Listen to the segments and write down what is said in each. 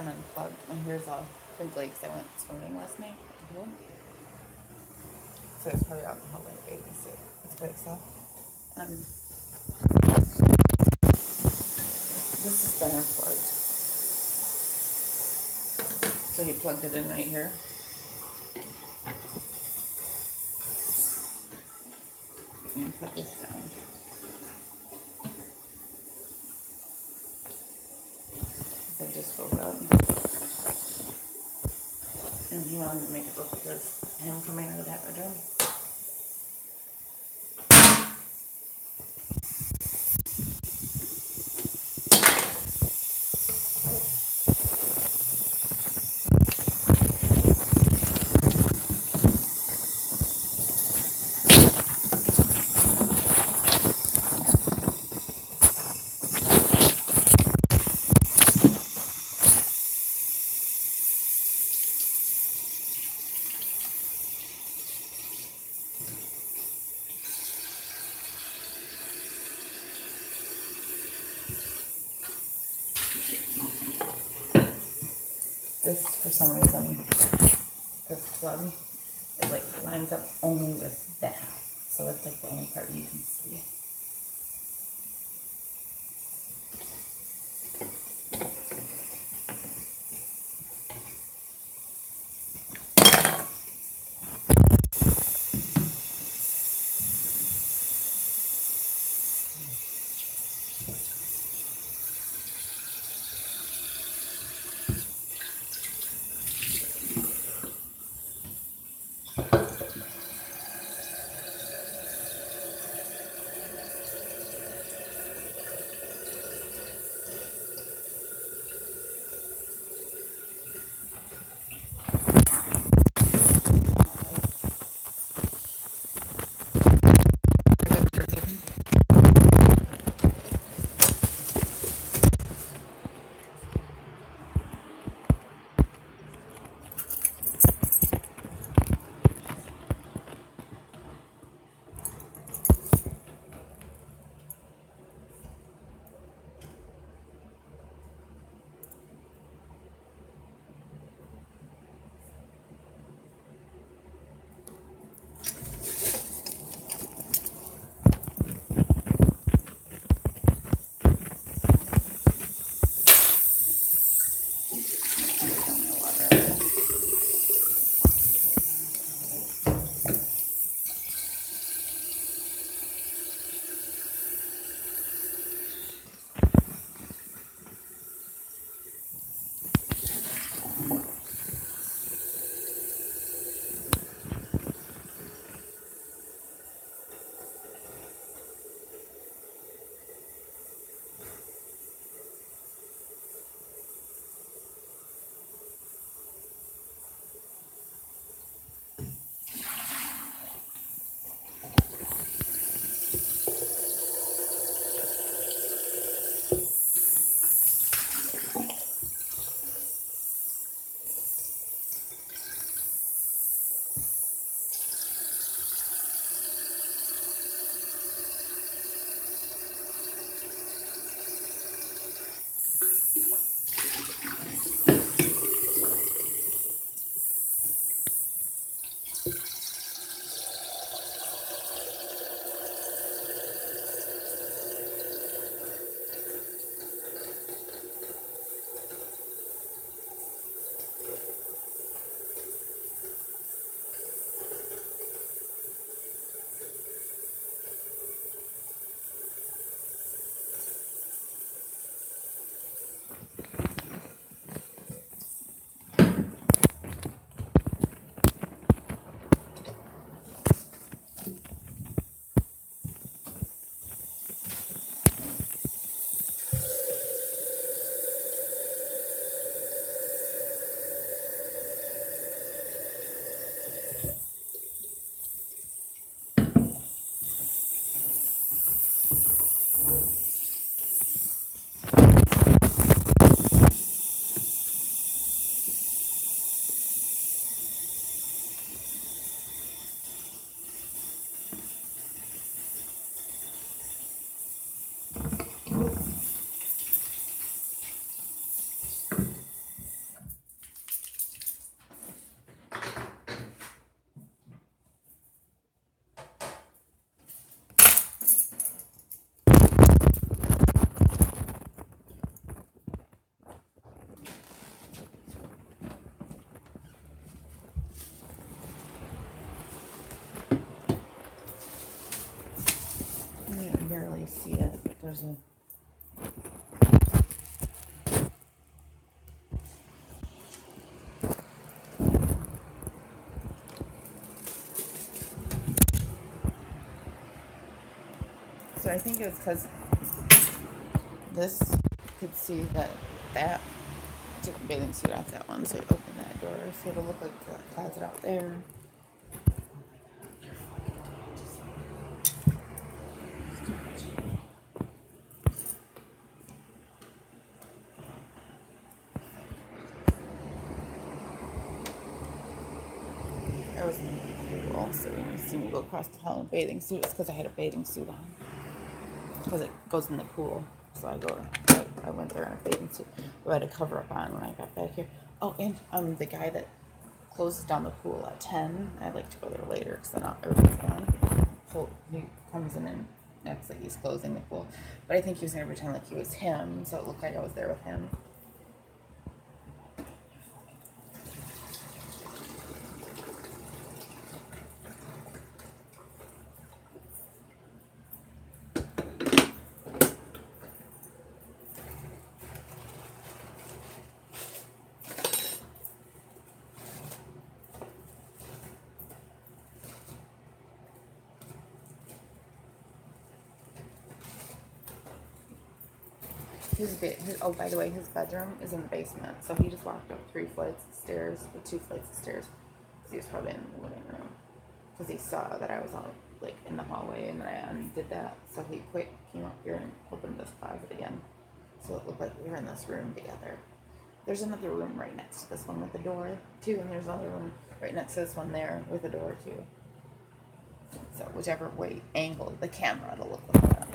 and unplugged. And here's a crinkly because I went swimming last night. So it's probably alcohol like baby soup. It's great stuff. And this has been unplugged. So he plugged it in right here. And put this down. So just go up. And he wanted to make it look like this. Him coming out of that bedroom. This, for some reason, this plug, it like lines up only with that. So it's like the only part you can see. too. So I think it was because this could see that took a bathing suit out that one, so I opened that door, so it'll look like the closet out there. I was in the pool, so you see me go across the hall in a bathing suit. It's because I had a bathing suit on. Because it goes in the pool. So I went there in a bathing suit. I had a cover up on when I got back here. Oh, and the guy that closes down the pool at 10, I like to go there later because then everybody's gone. So he comes in and acts like he's closing the pool. But I think he was going to pretend like he was him, so it looked like I was there with him. Oh, by the way, his bedroom is in the basement, so he just walked up 3 flights of stairs, or 2 flights of stairs, because he was probably in the living room, because he saw that I was out, like, in the hallway, and then I undid that, so he came up here and opened this closet again, so it looked like we were in this room together. There's another room right next to this one with a door, too, and there's another one right next to this one there with a door, too. So whichever way angle the camera, it'll look like that.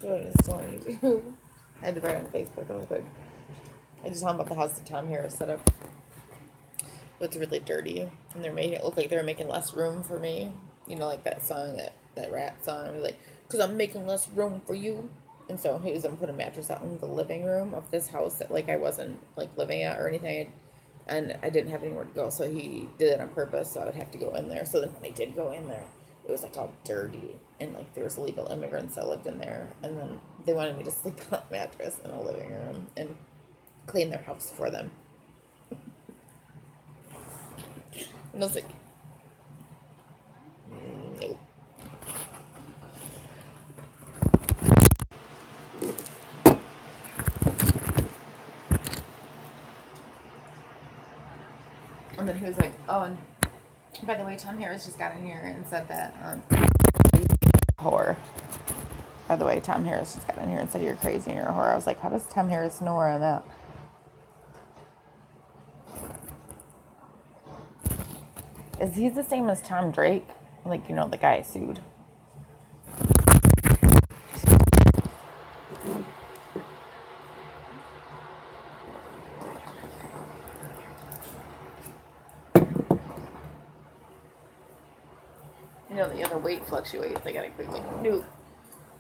what I was telling you. I had to write on Facebook real quick. I just told him about the house that Tom Harris set up. It's really dirty, and they're making it look like they're making less room for me. You know, like that song, that rap song. It was like, "Cause I'm making less room for you." And so he was gonna put a mattress out in the living room of this house that like I wasn't like living at or anything, and I didn't have anywhere to go. So he did it on purpose, so I would have to go in there. So then when I did go in there, it was like all dirty, and like there was illegal immigrants that lived in there, and then they wanted me to sleep on a mattress in a living room and clean their house for them. And I was like, nope. And then he was like, oh, and by the way, Tom Harris just got in here and said that, whore. By the way, Tom Harris just got in here and said you're crazy and you're a whore. I was like, how does Tom Harris know where I'm at? Is he the same as Tom Drake? Like, you know, the guy I sued. You know, the other weight fluctuates. They gotta quit like, no,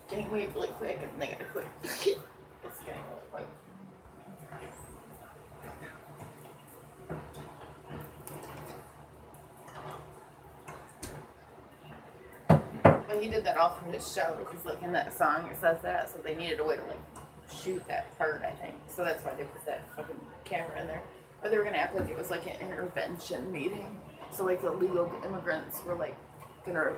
gain weight really quick and they gotta quit. It's getting really quick. But he did that all from his show because, like, in that song it says that, so they needed a way to like shoot that part, I think. So that's why they put that fucking camera in there. Or they were gonna act like it was like an intervention meeting. So like the legal immigrants were like gonna,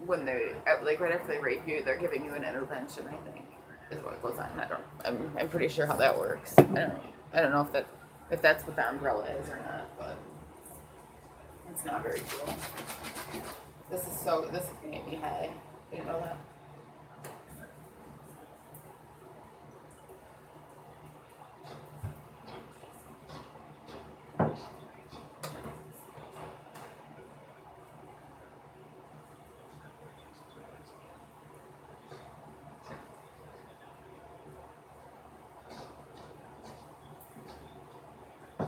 when they like right after they rape you, they're giving you an intervention, I think, is what goes on. I'm pretty sure how that works. I don't know if that's what the umbrella is or not, but it's not very cool. This is gonna make me high. You know that?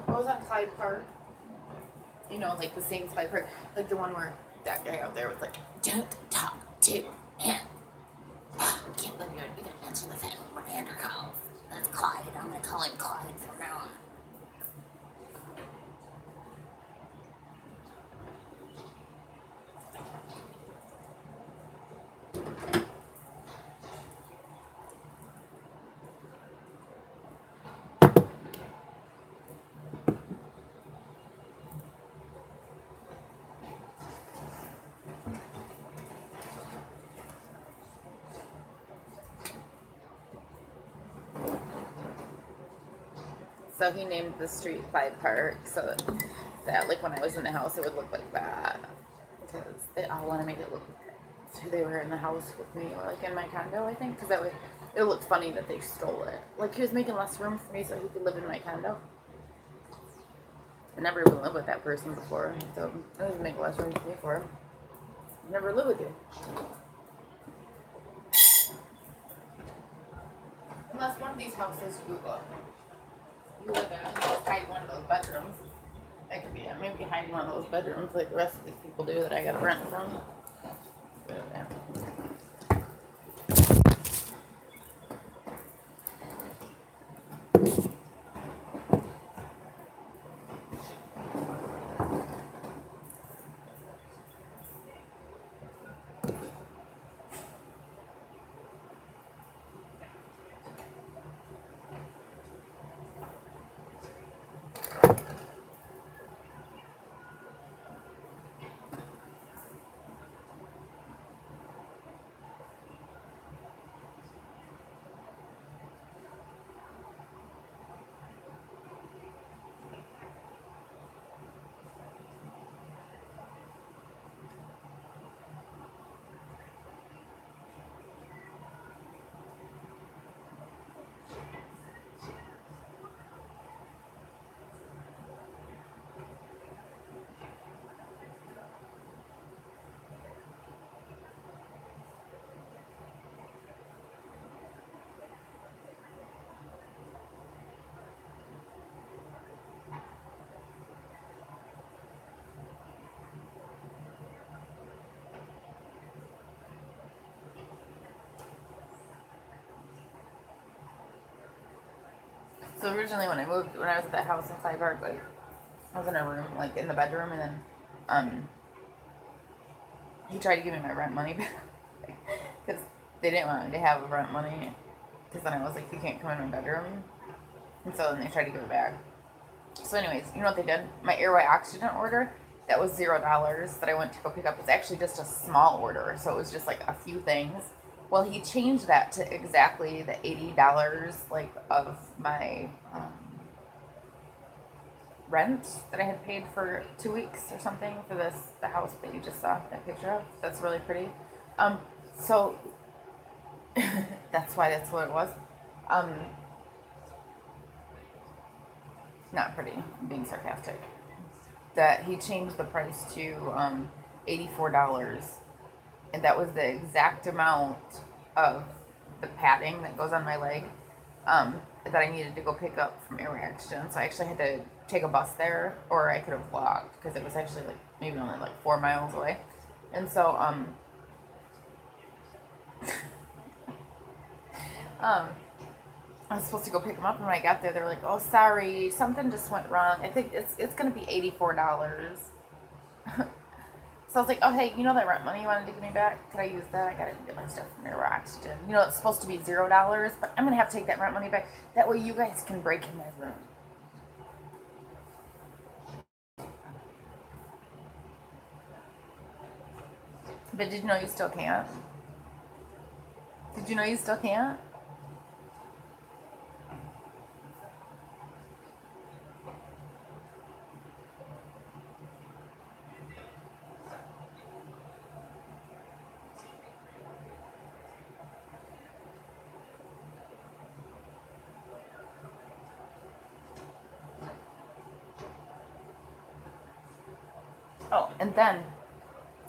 What was that Clyde Park? You know, like the same Clyde Park, like the one where that guy out there was like, "Don't talk to him." I can't believe you're gonna mention the fact when Andrew calls. That's Clyde. I'm gonna call him Clyde from now on. So he named the street Clyde Park so that like when I was in the house, it would look like that because they all want to make it look like they were in the house with me or like in my condo, I think, because that way it looked funny that they stole it. Like he was making less room for me so he could live in my condo. I never even lived with that person before, so I was making less room for me for him. I never lived with you. Unless one of these houses you live in and just hide one of those bedrooms. That could be it. Maybe hide one of those bedrooms like the rest of these people do that I gotta rent from. But, yeah. So originally when I moved, when I was at that house in Clyde Park, like I was in a room, like in the bedroom, and then he tried to give me my rent money back because they didn't want me to have rent money. Because then I was like, you can't come in my bedroom, and so then they tried to give it back. So, anyways, you know what they did? My airway oxygen order that was $0 that I went to go pick up was actually just a small order, so it was just like a few things. Well, he changed that to exactly the $80 like of my rent that I had paid for 2 weeks or something for the house that you just saw that picture of. That's really pretty. So that's why that's what it was. Not pretty. I'm being sarcastic. That he changed the price to $84, and that was the exact amount of the padding that goes on my leg that I needed to go pick up from Airway Oxygen. So I actually had to take a bus there, or I could have walked because it was actually like maybe only like 4 miles away. And so I was supposed to go pick them up, and when I got there, they were like, "Oh, sorry, something just went wrong. I think it's gonna be $84." So I was like, "Oh, hey, you know that rent money you wanted to give me back? Could I use that? I gotta get my stuff from Airway Oxygen. You know, it's supposed to be $0, but I'm gonna have to take that rent money back. That way, you guys can break in my room." But did you know you still can't? Did you know you still can't? Oh, and then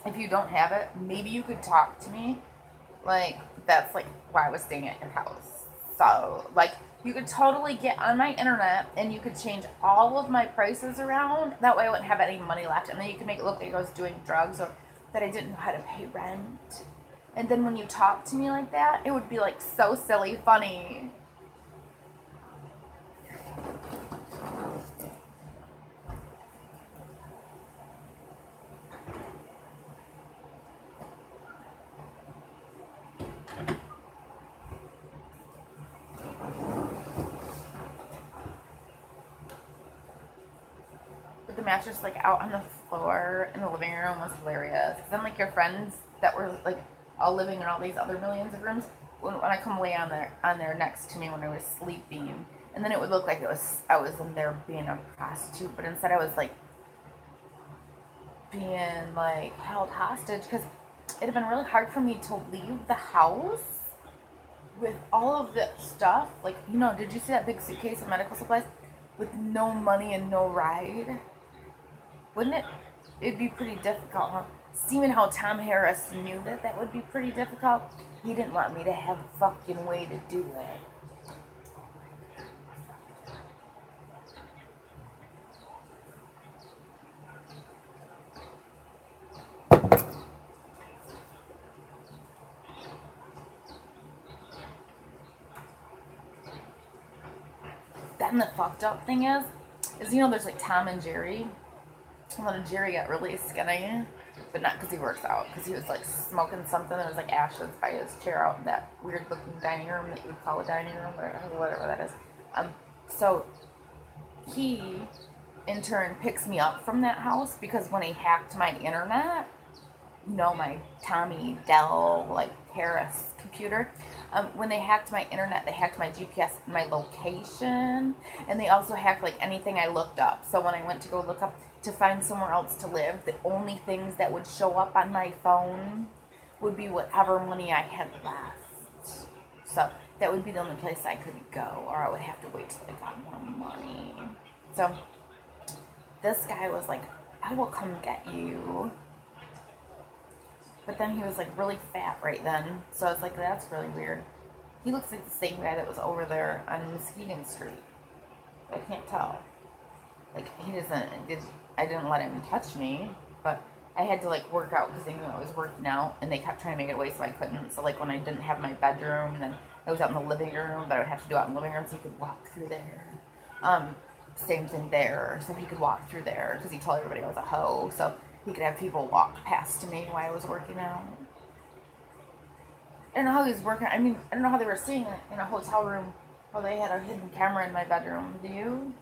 if you don't have it, maybe you could talk to me. Like, that's like why I was staying at your house. So, like, you could totally get on my internet and you could change all of my prices around. That way I wouldn't have any money left. And then you could make it look like I was doing drugs or that I didn't know how to pay rent. And then when you talk to me like that, it would be like so silly funny. The mattress like out on the floor in the living room was hilarious. Then like your friends that were like all living in all these other millions of rooms, when I come lay on there next to me when I was sleeping, and then it would look like I was in there being a prostitute, but instead I was like being like held hostage because it had been really hard for me to leave the house with all of the stuff. Like, you know, did you see that big suitcase of medical supplies with no money and no ride? Wouldn't it? It'd be pretty difficult, huh? Seeing how Tom Harris knew that that would be pretty difficult, he didn't want me to have a fucking way to do it. Then the fucked up thing is you know, there's like Tom and Jerry. And then Jerry got really skinny, but not because he works out, because he was like smoking something. There was like ashes by his chair out in that weird looking dining room that you would call a dining room, or whatever that is. So he in turn picks me up from that house because when he hacked my internet, you know, my Tommy Dell like Harris computer. When they hacked my internet, they hacked my GPS, my location, and they also hacked like anything I looked up. So when I went to go look up to find somewhere else to live, the only things that would show up on my phone would be whatever money I had left. So that would be the only place I could go, or I would have to wait till I got more money. So this guy was like, "I will come get you." But then he was like really fat right then. So I was like, that's really weird. He looks like the same guy that was over there on Muskegon Street. I can't tell. Like, I didn't let him touch me, but I had to like work out because they knew I was working out, and they kept trying to make it away so I couldn't. So like when I didn't have my bedroom, then I was out in the living room, but I would have to do it out in the living room so you could walk through there. Same thing there. So he could walk through there because he told everybody I was a hoe. So he could have people walk past me while I was working out. I don't know how he was working. I mean, I don't know how they were seeing it in a hotel room. How they had a hidden camera in my bedroom. Do you?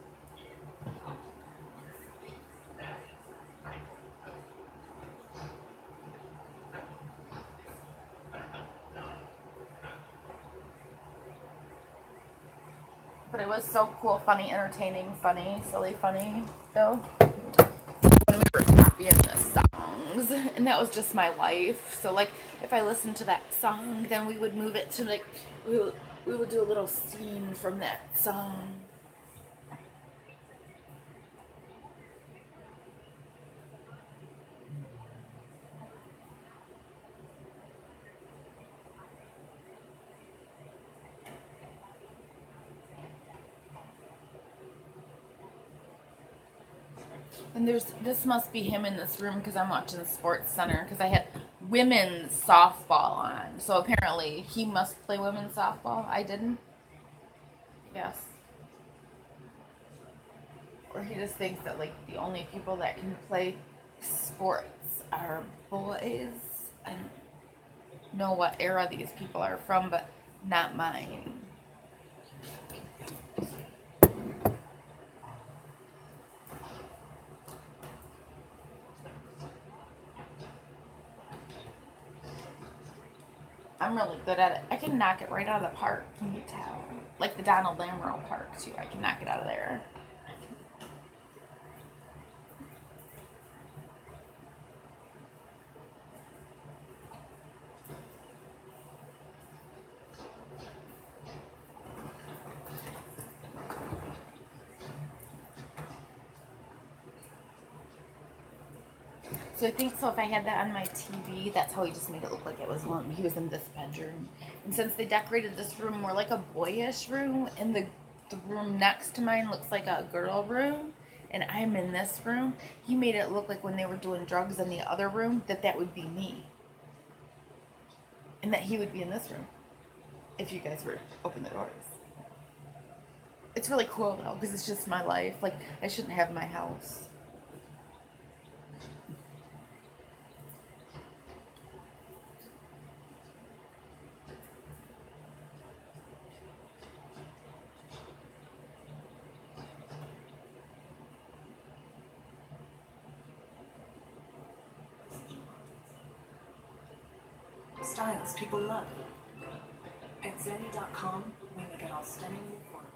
But it was so cool, funny, entertaining, funny, silly, funny, though. When we were copying the songs, and that was just my life. So, like, if I listened to that song, then we would move it to, like, we would do a little scene from that song. And this must be him in this room because I'm watching the Sports Center because I had women's softball on. So apparently he must play women's softball. I didn't. Yes. Or he just thinks that like the only people that can play sports are boys. I don't know what era these people are from, but not mine. I'm really good at it. I can knock it right out of the park. Can you tell? Like the Donald Lamoureux Park too. I can knock it out of there. So I think so if I had that on my TV, that's how he just made it look like it was one. He was in this bedroom. And since they decorated this room more like a boyish room, and the room next to mine looks like a girl room, and I'm in this room, he made it look like when they were doing drugs in the other room, that would be me. And that he would be in this room if you guys were to open the doors. It's really cool though, because it's just my life. Like, I shouldn't have my house. Styles people love. At Zenny.com, we make it all stunningly affordable.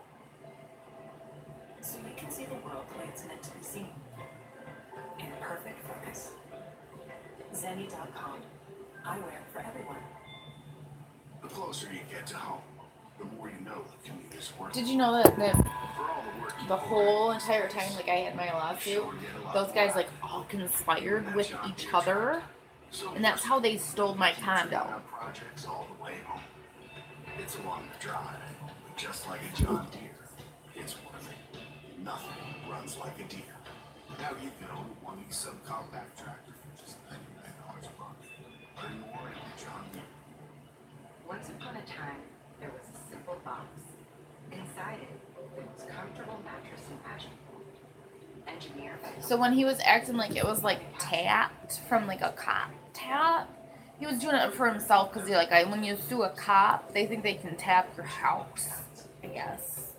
So you can see the world the way it's meant to be seen. In perfect focus. Zenny.com. Eyewear for everyone. The closer you get to home, the more you know the commute is worth. Did you know that the whole entire time, like I had my lawsuit, those guys like all conspired with each other, and that's how they stole my condo. Projects all the way home. It's a long drive, but just like a John Deere, it's worth it. Nothing runs like a deer. Now you can own one of these subcompact tractors for just $99 a month. Learn more at John Deere. Once upon a time, there was a simple box. Inside it, the most comfortable mattress imaginable. Engineered by So when he was acting like it was like tapped from like a cop tap, he was doing it for himself because he like when you sue a cop, they think they can tap your house. I guess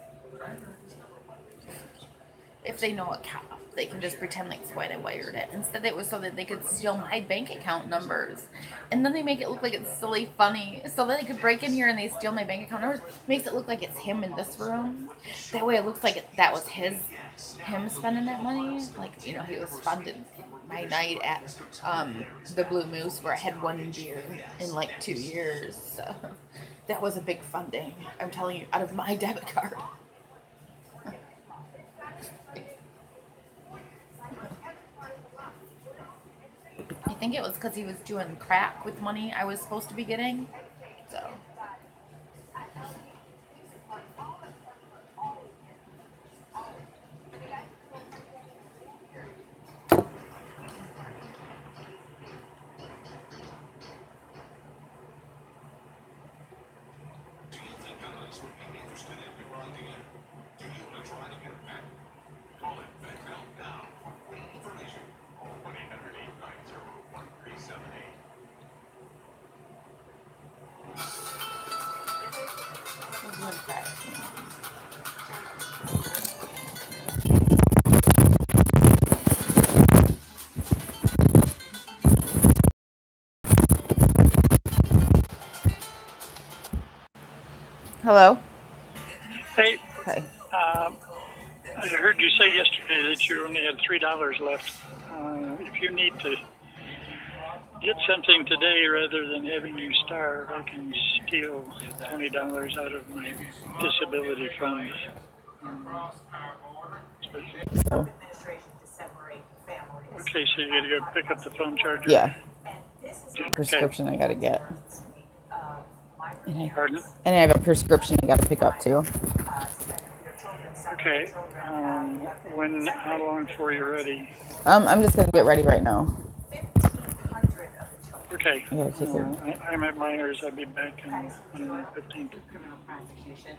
if they know a cop, they can just pretend like it's why they wired it. Instead, it was so that they could steal my bank account numbers, and then they make it look like it's silly funny, so that they could break in here and they steal my bank account numbers. Makes it look like it's him in this room. That way, it looks like that was him spending that money. Like he was funding my night at the Blue Moose where I had one beer in like 2 years. So that was a big funding. I'm telling you, out of my debit card. I think it was because he was doing crack with money I was supposed to be getting. So. Do you think others would be interested if we were on the air? Do you want to try to get Hello. Hey, Hi. I heard you say yesterday that you only had $3 left. If you need to get something today rather than having you starve, I can steal $20 out of my disability fund. So Okay, so you gotta go pick up the phone charger. yeah, Okay. prescription I gotta get. Pardon? And I have a prescription I gotta pick up too. Okay. How long before you're ready? I'm just gonna get ready right now. Okay. I gotta take her. I'm at Myers. I'll be back in 15. Criminal prosecution